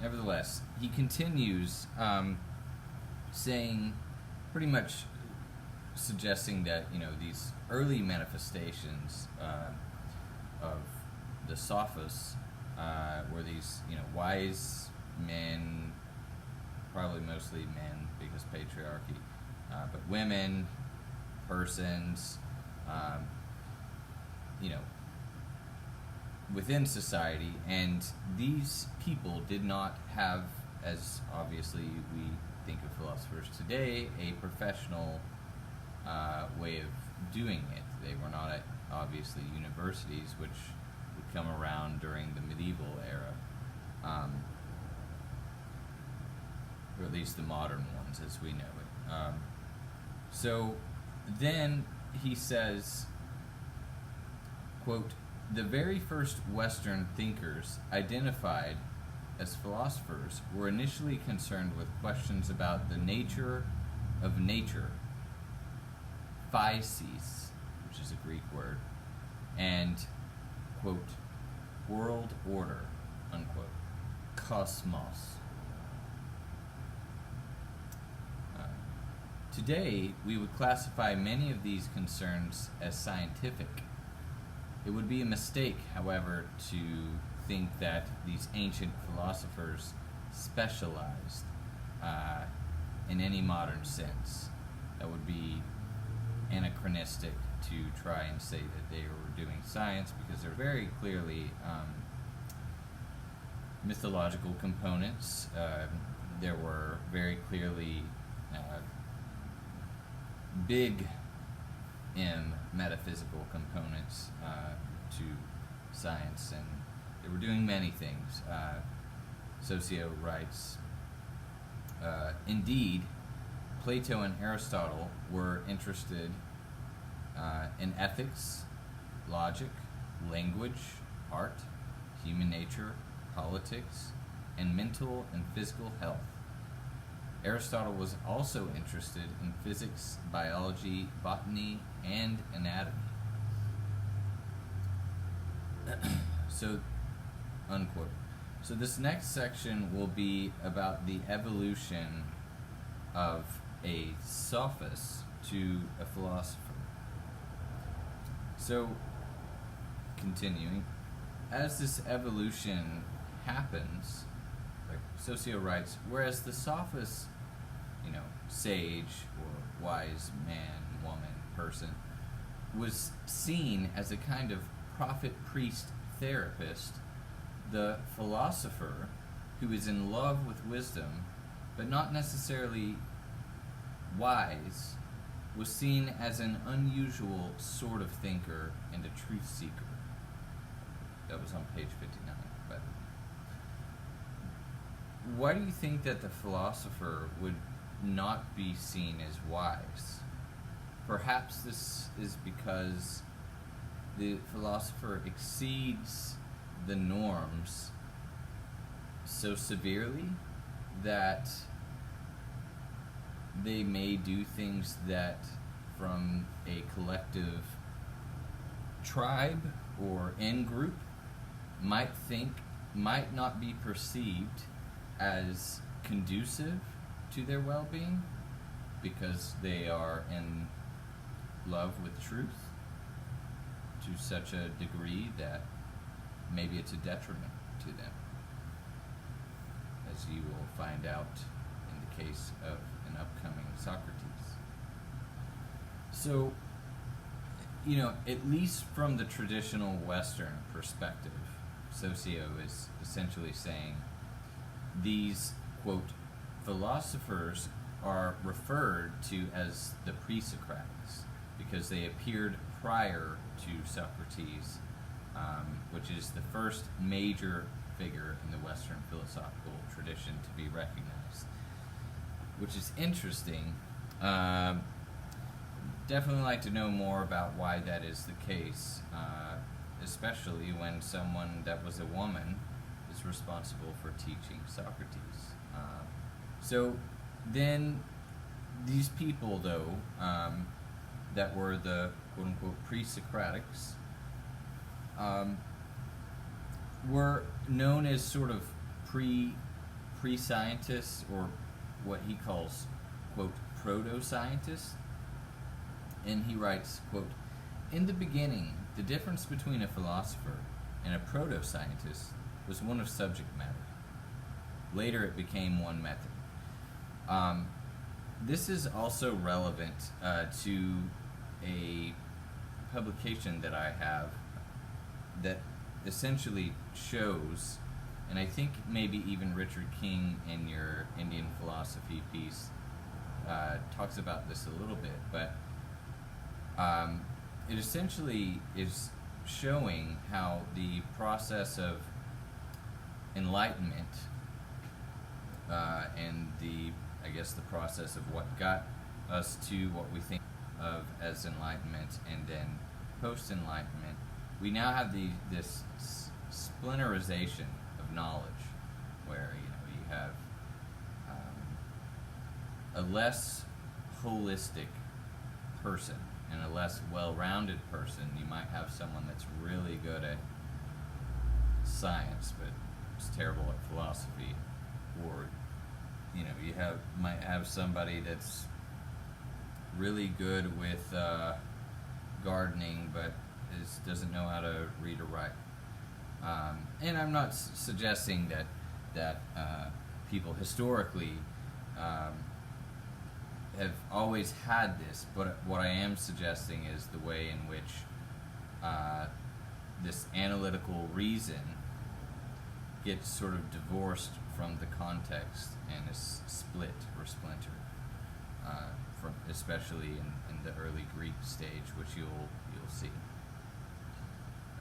nevertheless, he continues saying, pretty much suggesting that, these early manifestations of the Sophists were these, wise men, probably mostly men because patriarchy, but women, persons, within society, and these people did not have, as obviously we think of philosophers today, a professional way of doing it. They were not at, obviously, universities, which would come around during the medieval era, or at least the modern ones as we know it. So then he says, quote, "The very first Western thinkers identified as philosophers were initially concerned with questions about the nature of nature, physis, which is a Greek word, and, quote, world order, unquote, cosmos. Today, we would classify many of these concerns as scientific. It would be a mistake, however, to think that these ancient philosophers specialized in any modern sense. That would be anachronistic to try and say that they were doing science, because they're very clearly mythological components. There were very clearly big M metaphysical components to science, and they were doing many things. Soccio writes, indeed, Plato and Aristotle were interested in ethics, logic, language, art, human nature, politics, and mental and physical health. Aristotle was also interested in physics, biology, botany, and anatomy." So, unquote. So this next section will be about the evolution of a sophist to a philosopher. So, continuing, as this evolution happens, like Soccio writes, whereas the sophist, sage or wise man, woman, person, was seen as a kind of prophet, priest, therapist, the philosopher, who is in love with wisdom, but not necessarily wise, was seen as an unusual sort of thinker and a truth seeker. That was on page 59, by the way. Why do you think that the philosopher would not be seen as wise? Perhaps this is because the philosopher exceeds the norms so severely that they may do things that from a collective tribe or in-group might not be perceived as conducive to their well-being, because they are in love with truth to such a degree that maybe it's a detriment to them, as you will find out in the case of an upcoming Socrates. So, at least from the traditional Western perspective, Soccio is essentially saying these, quote, philosophers are referred to as the Pre-Socratics because they appeared prior to Socrates, which is the first major figure in the Western philosophical tradition to be recognized, which is interesting. Definitely like to know more about why that is the case, especially when someone that was a woman is responsible for teaching Socrates. So then these people, though, that were the quote-unquote Pre-Socratics, were known as sort of pre-scientists, or what he calls, quote, proto-scientists. And he writes, quote, "In the beginning, the difference between a philosopher and a proto-scientist was one of subject matter. Later it became one method." This is also relevant to a publication that I have that essentially shows, and I think maybe even Richard King in your Indian philosophy piece talks about this a little bit, but it essentially is showing how the process of enlightenment and the process of what got us to what we think of as enlightenment, and then post-enlightenment, we now have this splinterization of knowledge, where you have a less holistic person and a less well-rounded person. You might have someone that's really good at science but is terrible at philosophy, or you might have somebody that's really good with gardening but doesn't know how to read or write. And I'm not suggesting that people historically have always had this, but what I am suggesting is the way in which this analytical reason gets sort of divorced from the context and is split or splintered, especially in the early Greek stage, which you'll see.